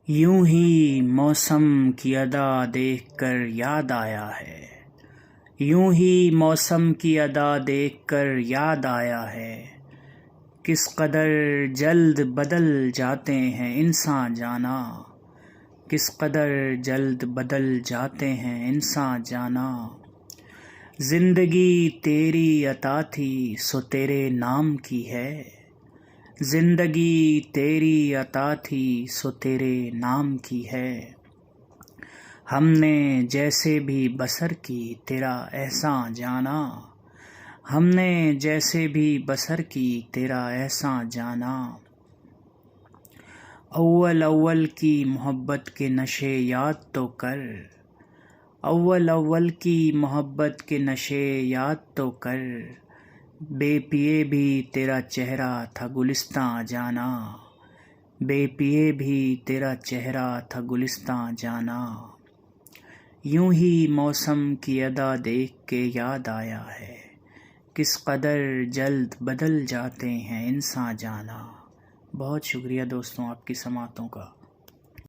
یوں ہی موسم کی ادا دیکھ کر یاد آیا ہے، یوں ہی موسم کی ادا دیکھ کر یاد آیا ہے، کس قدر جلد بدل جاتے ہیں انسان جانا، کس قدر جلد بدل جاتے ہیں انسان جانا۔ زندگی تیری عطا تھی سو تیرے نام کی ہے، زندگی تیری عطا تھی سو تیرے نام کی ہے، ہم نے جیسے بھی بسر کی تیرا احسان جانا، ہم نے جیسے بھی بسر کی تیرا احسان جانا۔ اول اول کی محبت کے نشے یاد تو کر، اول اول کی محبت کے نشے یاد تو کر، بے پیے بھی تیرا چہرہ تھا گلستاں جانا، بے پیے بھی تیرا چہرہ تھا گلستاں جانا۔ یوں ہی موسم کی ادا دیکھ کے یاد آیا ہے، کس قدر جلد بدل جاتے ہیں انسان جانا۔ بہت شکریہ دوستوں آپ کی سماعتوں کا۔